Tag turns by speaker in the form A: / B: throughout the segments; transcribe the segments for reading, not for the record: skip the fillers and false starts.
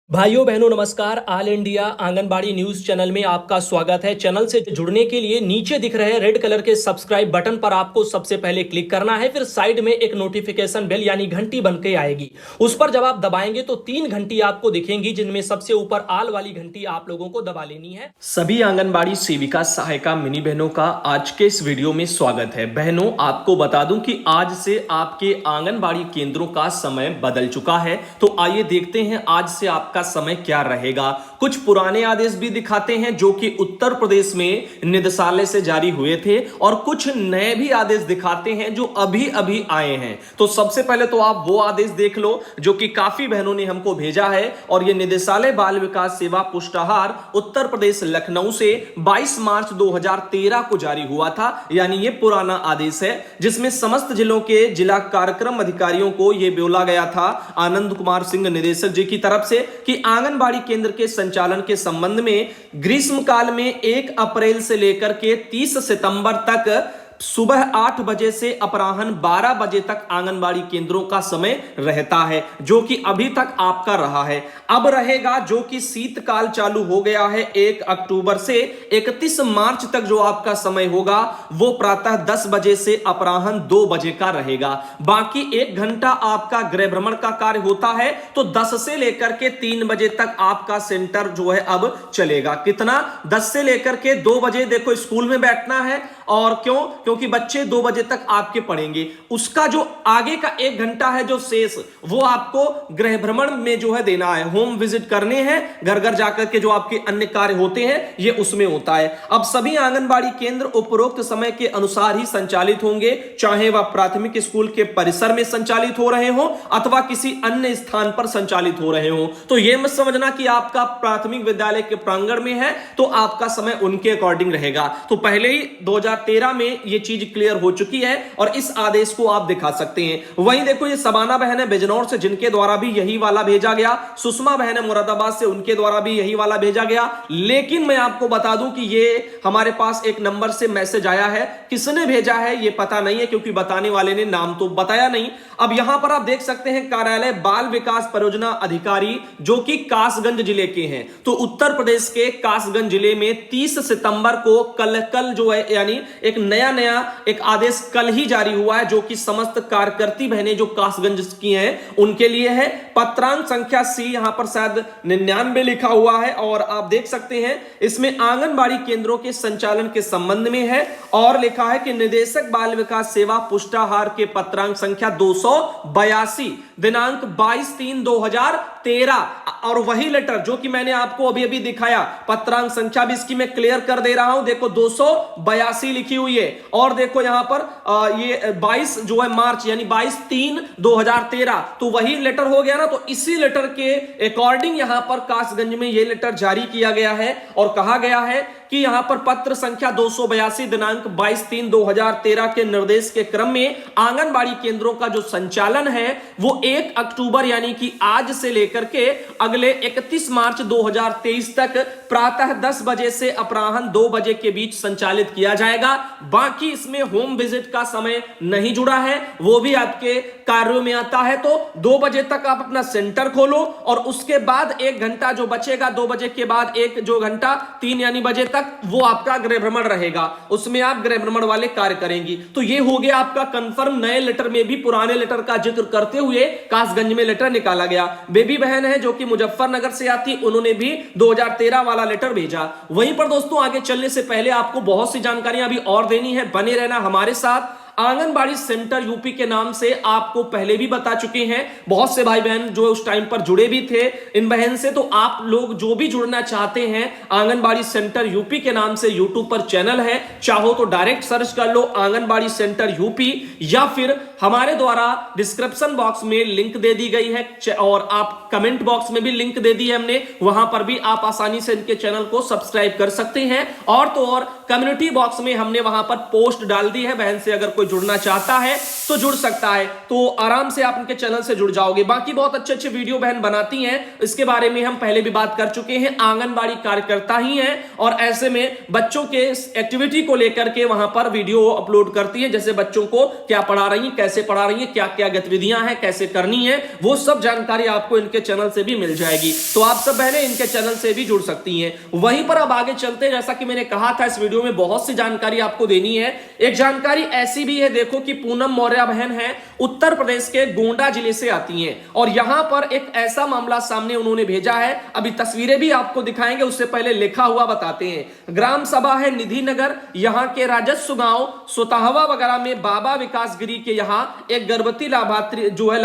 A: भाइयों बहनों नमस्कार। All India anganwadi news channel में आपका स्वागत है। चैनल से जुड़ने के लिए नीचे दिख रहे रेड कलर के सब्सक्राइब बटन पर आपको सबसे पहले क्लिक करना है। फिर साइड में एक नोटिफिकेशन बेल यानी घंटी बन के आएगी, उस पर जब आप दबाएंगे तो 3 घंटी आपको दिखेंगी, जिनमें सबसे ऊपर आल वाली घंटी आप लोगों को दबा लेनी है। सभी आंगनबाड़ी सेविका सहायिका मिनी बहनों का आज के इस वीडियो में स्वागत है। बहनों आपको बता दूं कि आज से आपके आंगनबाड़ी केंद्रों का समय बदल चुका है, तो आइए देखते हैं आज से आपका समय क्या रहेगा। कुछ पुराने आदेश भी दिखाते हैं जो कि उत्तर प्रदेश में निदेशालय से जारी हुए थे, और कुछ नए भी आदेश दिखाते हैं जो अभी अभी आए हैं। तो सबसे पहले तो आप वो आदेश देख लो जो कि काफी बहनों ने हमको भेजा है, और ये निदेशालय बाल विकास सेवा पुष्टाहार उत्तर प्रदेश लखनऊ से 22 मार्च 2013 को जारी हुआ था। यानी ये पुराना आदेश है, जिसमें समस्त जिलों के जिला कार्यक्रम अधिकारियों को यह बोला गया था आनंद कुमार सिंह निदेशक जी की तरफ से कि आंगनबाड़ी केंद्र के संचालन के संबंध में ग्रीष्म काल में 1 अप्रैल से लेकर के 30 सितंबर तक सुबह 8 बजे से अपराह्न 12 बजे तक आंगनबाड़ी केंद्रों का समय रहता है, जो कि अभी तक आपका रहा है। अब रहेगा जो कि शीतकाल चालू हो गया है 1 अक्टूबर से 31 मार्च तक जो आपका समय होगा वो प्रातः 10 बजे से अपराह्न 2 बजे का रहेगा। बाकी 1 घंटा आपका गृह भ्रमण का कार्य होता है, तो 10 से लेकर के 3 बजे तक आपका सेंटर जो है अब चलेगा। कितना? 10 से लेकर के 2 बजे देखो स्कूल में बैठना है। और क्योंकि बच्चे 2 बजे तक आपके पढ़ेंगे। उसका जो आगे का 1 घंटा है जो शेष, वो आपको गृह भ्रमण में जो है देना है, होम विजिट करने हैं, घर घर जाकर के जो आपके अन्य कार्य होते हैं ये उसमें होता है। अब सभी आंगनबाड़ी केंद्र उपरोक्त समय के अनुसार ही संचालित होंगे, चाहे वह प्राथमिक स्कूल के परिसर में संचालित हो रहे हो अथवा किसी अन्य स्थान पर संचालित हो रहे हो। तो यह मत समझना कि आपका प्राथमिक विद्यालय के प्रांगण में है तो आपका समय उनके अकॉर्डिंग रहेगा। तो पहले ही 2013 में यह चीज क्लियर हो चुकी है, और इस आदेश को आप दिखा सकते हैं। वहीं देखो ये सबाना बहन है बिजनौर से, जिनके द्वारा भी यही वाला भेजा गया। सुषमा बहन है मुरादाबाद से, उनके द्वारा भी यही वाला भेजा गया। लेकिन मैं आपको बता दूं कि ये हमारे पास एक नंबर से मैसेज आया है, किसने भेजा है ये पता नहीं है, क्योंकि बताने वाले ने नाम तो बताया नहीं। अब यहां पर आप देख सकते हैं कार्यालय बाल विकास परियोजना अधिकारी, जो कि कासगंज जिले के हैं। तो उत्तर प्रदेश के कासगंज जिले में 30 सितंबर को कल जो है, यानी एक नया एक आदेश कल ही जारी हुआ है, जो कि समस्त कार्यकर्ती बहनें जो कासगंज की हैं उनके लिए है। पत्रांक संख्या सी यहां पर शायद 99 लिखा हुआ है, और आप देख सकते हैं इसमें आंगनबाड़ी केंद्रों के संचालन के संबंध में है, और लिखा है कि निदेशक बाल विकास सेवा पुष्टाहार के पत्रांक संख्या 282 दिनांक 22/3/2013। और वही लेटर जो कि मैंने आपको अभी अभी दिखाया, पत्रांक संख्या भी इसकी मैं क्लियर कर दे रहा हूं, देखो 282 लिखी हुई है। और देखो यहां पर ये 22 जो है मार्च यानी 22/3/2013, तो वही लेटर हो गया ना। तो इसी लेटर के अकॉर्डिंग यहां पर कासगंज में ये लेटर जारी किया गया है, और कहा गया है कि यहां पर पत्र संख्या 282 दिनांक 22/3/2013 के निर्देश के क्रम में आंगनबाड़ी केंद्रों का जो संचालन है वो 1 अक्टूबर यानी कि आज से लेकर के अगले 31 मार्च 2023 तक प्रातः 10 बजे से अपराह्न 2 बजे के बीच संचालित किया जाएगा। बाकी इसमें होम विजिट का समय नहीं जुड़ा है, वो भी आपके कार्यों में आता है। तो 2 बजे तक आप अपना सेंटर खोलो, और उसके बाद 1 घंटा जो बचेगा, 2 बजे के बाद 1 जो घंटा 3 यानी बजे तक, वो आपका गृह भ्रमण रहेगा। उसमें आप गृह भ्रमण वाले कार्य करेंगी। तो ये हो गया आपका कंफर्म। नए लेटर में भी पुराने लेटर का जिक्र करते हुए कासगंज में लेटर निकाला गया। बेबी बहन है जो कि मुजफ्फरनगर से आती, उन्होंने भी 2013 वाला लेटर भेजा। वहीं पर दोस्तों आगे चलने से पहले आपको बहुत सी जानकारियां अभी और देनी है, बने रहना हमारे साथ। आंगनबाड़ी सेंटर यूपी के नाम से आपको पहले भी बता चुके हैं, बहुत से भाई बहन जो उस टाइम पर जुड़े भी थे इन बहन से। तो आप लोग जो भी जुड़ना चाहते हैं, आंगनबाड़ी सेंटर यूपी के नाम से यूट्यूब पर चैनल है, चाहो तो डायरेक्ट सर्च कर लो आंगनबाड़ी सेंटर यूपी, या फिर हमारे द्वारा डिस्क्रिप्शन बॉक्स में लिंक दे दी गई है, और आप कमेंट बॉक्स में भी लिंक दे दी है हमने, वहां पर भी आप आसानी से इनके चैनल को सब्सक्राइब कर सकते हैं। और तो और कम्युनिटी बॉक्स में हमने वहां पर पोस्ट डाल दी है, बहन से अगर कोई जुड़ना चाहता है तो जुड़ सकता है, तो आराम से आप इनके चैनल से जुड़ जाओगे। बाकी बहुत अच्छे अच्छे वीडियो बहन बनाती हैं, इसके बारे में हम पहले भी बात कर चुके हैं। आंगनबाड़ी कार्यकर्ता ही हैं और ऐसे में बच्चों के एक्टिविटी को लेकर के वहां पर वीडियो अपलोड करती है, जैसे बच्चों को क्या पढ़ा रही है, कैसे पढ़ा रही है, क्या क्या गतिविधियां हैं, कैसे करनी है, वो सब जानकारी आपको इनके चैनल से भी मिल जाएगी। तो आप सब बहनें इनके चैनल से भी जुड़ सकती हैं। वहीं पर अब आगे चलते हैं, जैसा कि मैंने कहा था इस वीडियो में बहुत सी जानकारी आपको देनी है। एक जानकारी ऐसी भी है, देखो कि पूनम मौर्य बहन है, उत्तर प्रदेश के गोंडा जिले से आती हैं और यहां पर एक ऐसा मामला सामने उन्होंने भेजा है, अभी तस्वीरें भी आपको दिखाएंगे, उससे पहले लिखा हुआ बताते हैं। ग्राम सभा है निधि नगर, यहां के राजस्व गांव सोताहवा वगैरह में बाबा विकास गिरी के यहां एक गर्भवती लाभार्थी जो है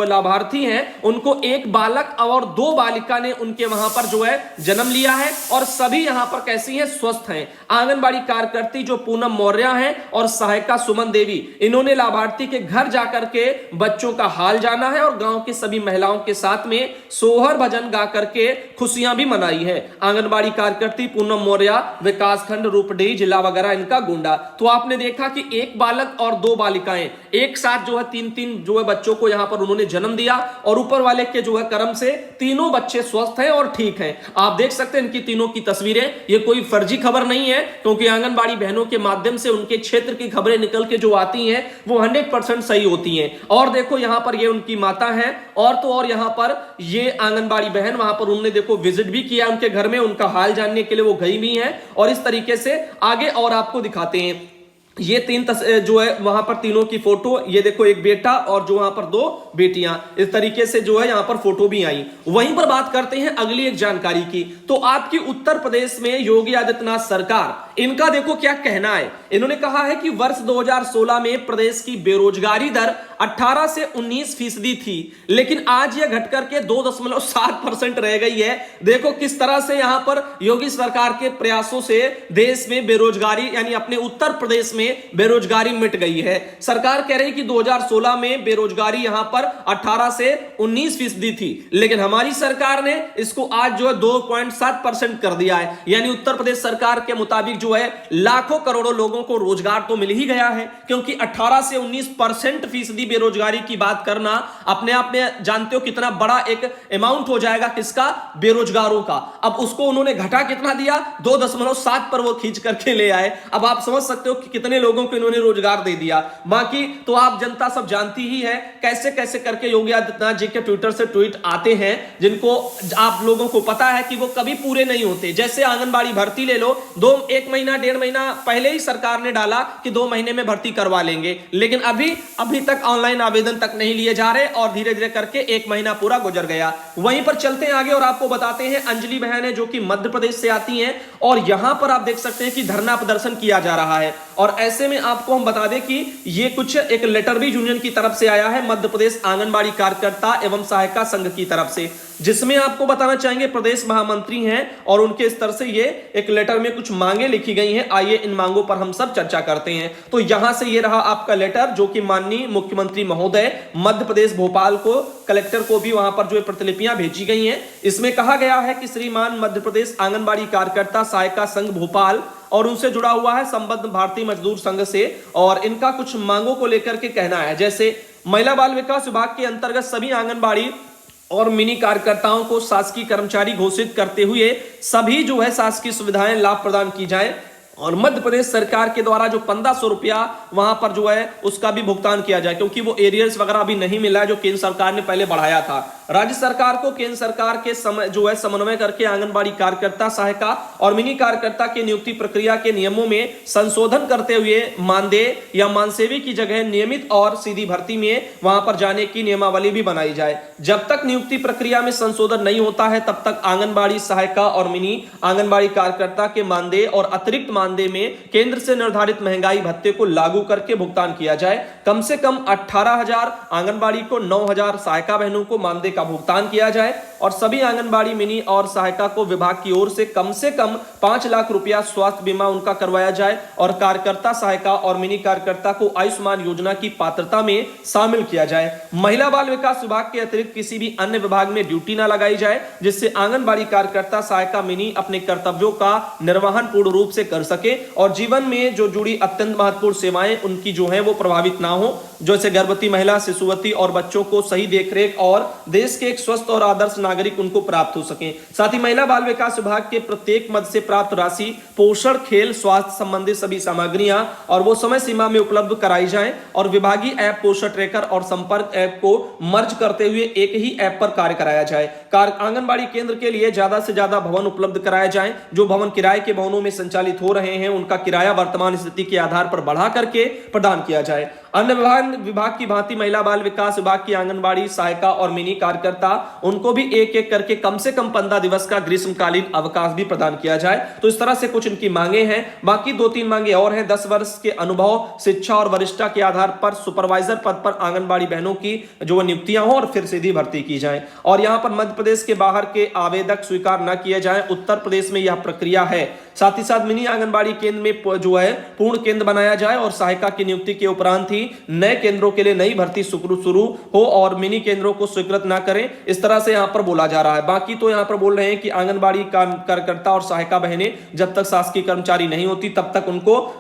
A: लाभार्थी हैं, उनको एक बालक और 2 बालिका ने उनके वहां पर जो है जन्म लिया है और सभी यहां पर कैसी हैं, स्वस्थ हैं। आंगनबाड़ी कार्यकर्ती जो पूनम मौर्य हैं और सहायिका सुमन देवी, इन्होंने लाभार्थी के घर जाकर के बच्चों का हाल जाना है और गांव की सभी महिलाओं के साथ में सोहर भजन गा करके खुशियां भी मनाई है। आंगनबाड़ी कार्यकर्ती पूनम मौर्य, विकासखंड रूपडेही, जिला वगैरह इनका गोंडा। तो आपने देखा कि एक बालक और 2 बालिकाएं एक साथ जो है 3-3 जो है बच्चों को यहां पर उन्होंने जन्म दिया और ऊपर वाले के जो है कर्म से तीनों बच्चे स्वस्थ हैं और ठीक हैं। आप देख सकते हैं इनकी तीनों की तस्वीरें, ये कोई फर्जी खबर नहीं है, क्योंकि आंगनबाड़ी बहनों के माध्यम से उनके क्षेत्र की खबरें निकल के जो आती हैं वो 100% सही होती हैं। और देखो यहां पर ये उनकी माता है और तो और यहां पर ये आंगनबाड़ी बहन वहां पर उन्होंने देखो विजिट भी किया उनके घर में, उनका हाल जानने के लिए वो गई भी है। और इस तरीके से आगे और आपको दिखाते हैं, ये 3 जो है वहां पर तीनों की फोटो, ये देखो एक बेटा और जो वहां पर 2 बेटियां, इस तरीके से जो है यहां पर फोटो भी आई। वहीं पर बात करते हैं अगली एक जानकारी की, तो आपकी उत्तर प्रदेश में योगी आदित्यनाथ सरकार, इनका देखो क्या कहना है। इन्होंने कहा है कि वर्ष 2016 में प्रदेश की बेरोजगारी दर 18 से 19% थी, लेकिन आज यह घटकर के 2.7% रह गई है। देखो किस तरह से यहां पर योगी सरकार के प्रयासों से देश में बेरोजगारी यानी अपने उत्तर प्रदेश में बेरोजगारी मिट गई है। सरकार कह रही है कि 2016 में बेरोजगारी यहां पर 18 से 19% थी, लेकिन हमारी सरकार ने इसको आज जो है 2.7% कर दिया है। यानी उत्तर प्रदेश सरकार के मुताबिक जो है लाखों करोड़ों लोगों को रोजगार तो मिल ही गया है, क्योंकि 18 से 19% बेरोजगारी की बात करना अपने आप में जानते हो कितना बड़ा एक अमाउंट हो जाएगा, किसका, बेरोजगारों का। अब उसको उन्होंने घटा कितना दिया, 2.7 पर वो खींच करके ले आए। अब आप समझ सकते हो कि कितने लोगों को इन्होंने रोजगार दे दिया। बाकी तो आप जनता सब जानती ही है कैसे कैसे करके योगी आदित्यनाथ जी के ट्विटर से ट्वीट आते हैं, जिनको आप लोगों को पता है कि वो कभी पूरे नहीं होते। जैसे आंगनबाड़ी भर्ती ले लो, 1 महीना 1.5 महीना पहले ही सरकार ने डाला कि 2 महीने में भर्ती करवा लेंगे, लेकिन अभी तक ऑनलाइन आवेदन तक नहीं लिए जा रहे और धीरे धीरे करके 1 महीना पूरा गुजर गया। वहीं पर चलते हैं आगे और आपको बताते हैं, अंजलि बहन है जो कि मध्य प्रदेश से आती हैं और यहां पर आप देख सकते हैं कि धरना प्रदर्शन किया जा रहा है। और ऐसे में आपको हम बता दें कि ये कुछ एक लेटर भी यूनियन की तरफ से आया है, मध्य प्रदेश आंगनबाड़ी कार्यकर्ता एवं सहायिका संघ की तरफ से, जिसमें आपको बताना चाहेंगे प्रदेश महामंत्री हैं और उनके स्तर से ये एक लेटर में कुछ मांगे लिखी गई हैं। आइए इन मांगों पर हम सब चर्चा करते हैं। तो यहां से ये रहा आपका लेटर, जो कि माननीय मुख्यमंत्री महोदय मध्य प्रदेश भोपाल को, कलेक्टर को भी वहां पर जो प्रतिलिपियां भेजी गई हैं। इसमें कहा गया है कि श्रीमान मध्य प्रदेश आंगनबाड़ी कार्यकर्ता सहायिका संघ भोपाल और उनसे जुड़ा हुआ है संबद्ध भारतीय मजदूर संघ से, और इनका कुछ मांगों को लेकर के कहना है, जैसे महिला बाल विकास विभाग के अंतर्गत सभी आंगनबाड़ी और मिनी कार्यकर्ताओं को शासकीय कर्मचारी घोषित करते हुए सभी जो है शासकीय सुविधाएं लाभ प्रदान की जाए और मध्य प्रदेश सरकार के द्वारा जो 1500 रुपया वहां पर जो है उसका भी भुगतान किया जाए, क्योंकि वो एरियर्स वगैरह अभी नहीं मिला है जो केंद्र सरकार ने पहले बढ़ाया था। राज्य सरकार को केंद्र सरकार के जो है समन्वय करके आंगनबाड़ी कार्यकर्ता सहायिका और मिनी कार्यकर्ता की नियुक्ति प्रक्रिया के नियमों में संशोधन करते हुए मानदेय या मानसेवी की जगह नियमित और सीधी भर्ती में वहां पर जाने की नियमावली भी बनाई जाए। जब तक नियुक्ति प्रक्रिया में संशोधन नहीं होता है तब तक आंगनबाड़ी सहायिका और मिनी आंगनबाड़ी कार्यकर्ता के मानदेय और अतिरिक्त मानदेय में केंद्र से निर्धारित महंगाई भत्ते को लागू करके भुगतान किया जाए। कम से कम 18,000 आंगनबाड़ी को, 9,000 सहायिका बहनों को मानदेय का
B: का भुगतान किया जाए और सभी आंगनबाड़ी मिनी और सहायिका को विभाग की ओर से कम 5 लाख रुपया स्वास्थ्य बीमा उनका करवाया जाए और कार्यकर्ता, सहायिका और मिनी कार्यकर्ता को आयुष्मान योजना की पात्रता में शामिल किया जाए। महिला बाल विकास विभाग के अतिरिक्त किसी भी अन्य विभाग में ड्यूटी ना लगाई जाए, जिससे आंगनबाड़ी कार्यकर्ता, सहायिका, मिनी अपने कर्तव्यों का निर्वहन पूर्ण रूप से कर सके और जीवन में जो जुड़ी अत्यंत महत्वपूर्ण सेवाएं उनकी जो है वो प्रभावित ना हो, जैसे गर्भवती महिला, शिशुवती और बच्चों को सही देखरेख और देश के एक स्वस्थ और आदर्श नागरिक उनको प्राप्त हो सके। साथ ही महिला बाल विकास विभाग के प्रत्येक मद से प्राप्त राशि पोषण, खेल, स्वास्थ्य संबंधी सभी सामग्रियां और वो समय सीमा में उपलब्ध कराई जाएं और विभागीय ऐप पोषण ट्रैकर और संपर्क ऐप को मर्ज करते हुए एक ही ऐप पर कार्य कराया जाए। आंगनबाड़ी केंद्र के लिए ज्यादा से ज्यादा भवन उपलब्ध कराए जाएं। जो भवन किराए के भवनों में संचालित हो रहे हैं उनका किराया वर्तमान स्थिति के आधार पर बढ़ा करके प्रदान किया जाए। अन्य विभाग की भांति महिला बाल विकास विभाग की आंगनबाड़ी, सहायिका और मिनी कार्यकर्ता उनको भी एक एक करके कम से कम 15 दिवस का ग्रीष्मकालीन अवकाश भी प्रदान किया जाए। तो इस तरह से कुछ इनकी मांगे हैं। बाकी 2-3 मांगे और हैं। 10 वर्ष के अनुभव, शिक्षा और वरिष्ठता के आधार पर सुपरवाइजर पद पर आंगनबाड़ी बहनों की जो नियुक्तियां हो और फिर सीधी भर्ती की जाए और यहां पर मध्य प्रदेश के बाहर के आवेदक स्वीकार न किए जाए। उत्तर प्रदेश में यह प्रक्रिया है। साथ ही साथ मिनी आंगनबाड़ी केंद्र में जो है पूर्ण केंद्र बनाया जाए और सहायिका की नियुक्ति के उपरांत ही नए केंद्रों के लिए नई भर्ती शुरू हो और मिनी केंद्रों को स्वीकृत ना करें। इस तरह से यहां पर बोला जा रहा है। बाकी तो यहां पर बोल रहे हैं कि आंगनबाड़ी कार्यकर्ता और सहायिका बहनें जब तक शासकीय कर्मचारी नहीं होती तब तक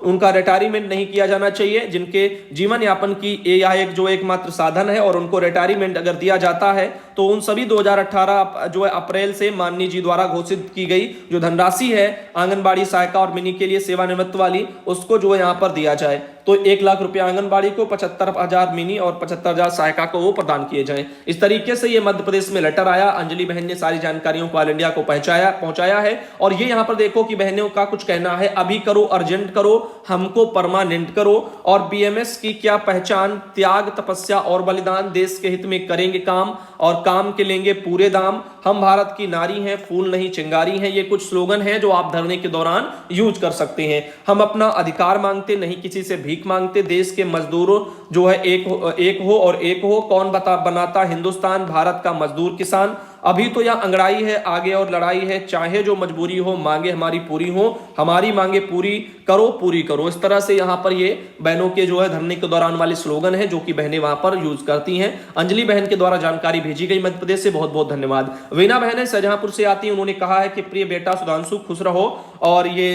B: उनका रिटायरमेंट नहीं किया जाना चाहिए, जिनके जीवन यापन की यह एक जो एकमात्र साधन है और उनको रिटायरमेंट अगर दिया जाता है तो उन सभी 2018 जो है अप्रैल से माननीय जी द्वारा घोषित की गई जो धनराशि है आंगनबाड़ी, सहायिका और मिनी के लिए सेवानिवृत्त वाली, उसको जो है यहां पर दिया जाए। तो 1 लाख रुपया आंगनबाड़ी को, 75,000 मिनी और 75,000 सहायिका को वो प्रदान किए जाएं। इस तरीके से ये मध्य प्रदेश में लेटर आया। अंजलि बहन ने सारी जानकारियों को ऑल इंडिया को पहुंचाया है और ये यहां पर देखो कि बहनों का कुछ कहना है। अभी करो, अर्जेंट करो, हमको परमानेंट करो और बीएमएस की क्या पहचान, त्याग, तपस्या और बलिदान, देश के हित में करेंगे काम और काम के लेंगे पूरे दाम, हम भारत की नारी हैं, फूल नहीं चिंगारी हैं। ये कुछ स्लोगन है जो आप धरने के दौरान यूज कर सकते हैं। हम अपना अधिकार मांगते, नहीं किसी से भीख मांगते। देश के मजदूरों जो है एक हो, कौन बनाता हिंदुस्तान, भारत का मजदूर किसान। अभी तो यह अंगड़ाई है, आगे और लड़ाई है, चाहे जो मजबूरी हो, मांगे हमारी पूरी हो, हमारी मांगे पूरी करो। इस तरह से यहां पर ये बहनों के जो है धरने के दौरान वाले स्लोगन है जो कि बहनें वहां पर यूज करती हैं। अंजलि बहन के द्वारा जानकारी भेजी गई मध्य प्रदेश से, बहुत बहुत धन्यवाद। वीना बहन शाहजहांपुर से आती है, उन्होंने कहा है कि प्रिय बेटा सुधांशु खुश रहो और ये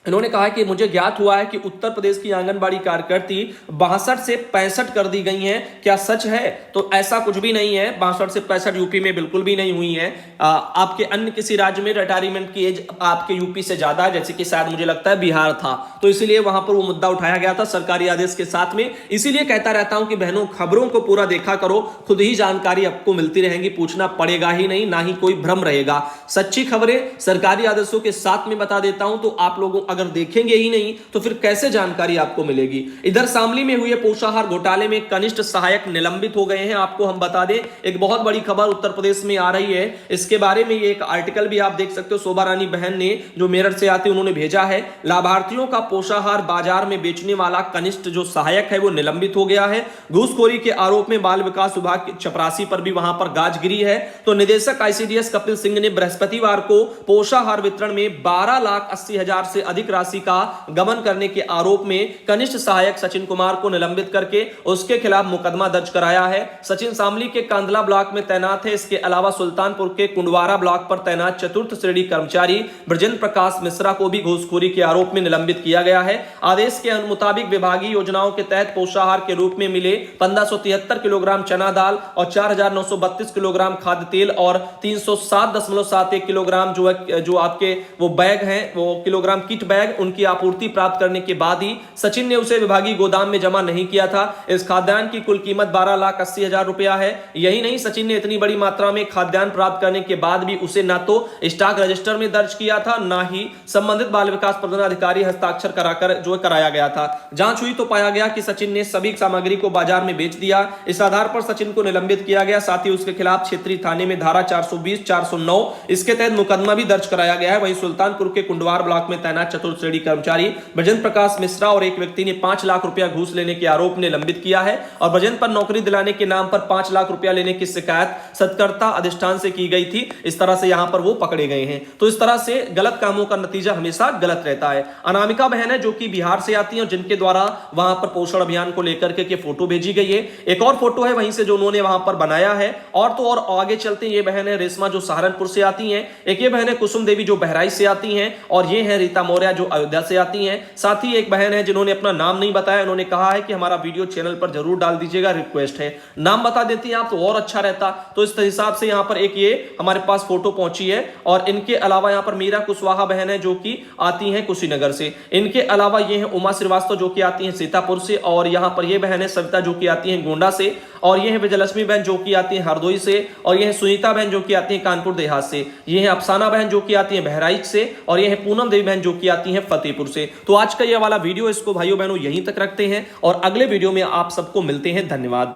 B: इन्होंने कहा कि मुझे ज्ञात हुआ है कि उत्तर प्रदेश की आंगनबाड़ी कार्यकर्ती 62 से 65 कर दी गई हैं, क्या सच है? तो ऐसा कुछ भी नहीं है। 62 से 65 यूपी में बिल्कुल भी नहीं हुई है। आपके अन्य किसी राज्य में रिटायरमेंट की एज आपके यूपी से ज्यादा है, जैसे कि शायद मुझे लगता है बिहार था, तो इसीलिए वहां पर वो मुद्दा उठाया गया था सरकारी आदेश के साथ में। इसीलिए कहता रहता हूं कि बहनों, खबरों को पूरा देखा करो, खुद ही जानकारी आपको मिलती रहेगी, पूछना पड़ेगा ही नहीं, ना ही कोई भ्रम रहेगा। सच्ची खबरें सरकारी आदेशों के साथ में बता देता हूं, तो आप लोगों अगर देखेंगे ही नहीं तो फिर कैसे जानकारी आपको मिलेगी। इधर शामली में हुए पोषाहार घोटाले में कनिष्ठ सहायक निलंबित हो गए हैं। आपको हम बता दें, एक बहुत बड़ी खबर उत्तर प्रदेश में आ रही है, इसके बारे में ये एक आर्टिकल भी आप देख सकते हो। शोभा रानी बहन ने जो मेरठ से आती उन्होंने भेजा है। लाभार्थियों का पोषाहार बाजार में बेचने वाला कनिष्ठ जो सहायक है वो निलंबित हो गया है। घूसखोरी के आरोप में बाल विकास विभाग की चपरासी पर भी वहां पर गाज गिरी है। तो निदेशक आईसीडीएस कपिल सिंह ने बृहस्पतिवार को पोषाहार वितरण में 12,80,000 से अधिक राशि का गबन करने के आरोप में कनिष्ठ सहायक सचिन कुमार को निलंबित करके उसके खिलाफ मुकदमा दर्ज कराया है। सचिन शामली के कांदला ब्लॉक में तैनात है। इसके अलावा सुल्तानपुर के कुंडवारा ब्लॉक पर तैनात चतुर्थ श्रेणी कर्मचारी ब्रजेंद्र प्रकाश मिश्रा को भी घूसखोरी के आरोप में निलंबित किया गया है। आदेश के मुताबिक विभागीय योजनाओं के तहत पोषाहार के रूप में मिले 1573 किलोग्राम चना दाल और 4,932 किलोग्राम खाद्य तेल और 307.71 किलोग्राम जो आपके वो बैग हैं, वो किलोग्राम किट बैग, उनकी आपूर्ति प्राप्त करने के बाद ही सचिन ने उसे विभागीय गोदाम में जमा नहीं किया था। इस खाद्यान्न की कुल कीमत 12,80,000 रुपया है। यही नहीं, सचिन ने इतनी बड़ी मात्रा में खाद्यान्न प्राप्त करने के बाद भी उसे ना तो स्टॉक रजिस्टर में दर्ज किया था, ना ही संबंधित बाल विकास प्रबंधनाधिकारी हस्ताक्षर कराकर जो कराया गया था। जांच हुई तो पाया गया कि सचिन ने सभी सामग्री को बाजार में बेच दिया। इस आधार पर सचिन को निलंबित किया गया। साथ ही उसके खिलाफ क्षेत्रीय थाने में धारा 420, 409 इसके तहत मुकदमा भी दर्ज कराया गया है। वहीं सुल्तानपुर के कुंडवार ब्लॉक में तैनात चतुर्थ श्रेणी कर्मचारी ब्रजेंद्र प्रकाश मिश्रा और एक व्यक्ति ने 5 लाख रुपया घूस लेने के आरोप ने लंबित किया है और ब्रजेंद्र पर नौकरी दिलाने के नाम पर 5 लाख रुपया लेने की शिकायत सत्कर्ता अधिष्ठान से की गई थी। इस तरह से यहां पर वो पकड़े गए हैं। तो इस तरह से गलत कामों का नतीजा हमेशा गलत रहता है। अनामिका बहन है जो कि बिहार से आती है और जिनके द्वारा वहां पर पोषण अभियान को लेकर के फोटो भेजी गई है। एक और फोटो है वहीं से जो उन्होंने वहां पर बनाया है। और तो और आगे चलते हैं, ये बहन है रेशमा जो सहारनपुर से आती हैं, एक ये बहन है कुसुम देवी जो बहराइच से आती हैं और ये है रीता मौर्य जो अयोध्या से आती हैं। साथ ही एक बहन है जिन्होंने अपना नाम नहीं बताया, उन्होंने कहा है कि हमारा वीडियो चैनल पर जरूर डाल दीजिएगा, रिक्वेस्ट है। नाम बता देती हैं आप तो और अच्छा रहता। तो इस हिसाब से यहां पर एक ये हमारे पास फोटो पहुंची है। और इनके अलावा यहां पर मीरा कुशवाहा बहन है जो कि आती हैं कुशीनगर से। इनके अलावा ये है उमा श्रीवास्तव जो कि आती हैं सीतापुर से और यहां पर ये बहन है सविता जो कि आती हैं गोंडा से और ये है विजयलक्ष्मी बहन जो कि आती हैं हरदोई से और ये है सुनीता बहन जो कि आती हैं कानपुर देहात से। ये है अफसाना बहन जो कि आती हैं बहराइच से और ये है पूनम देवी बहन जो कि आती हैं फतेहपुर से। तो आज का ये वाला वीडियो इसको भाइयों बहनों यहीं तक रखते हैं और अगले वीडियो में आप सबको मिलते हैं। धन्यवाद।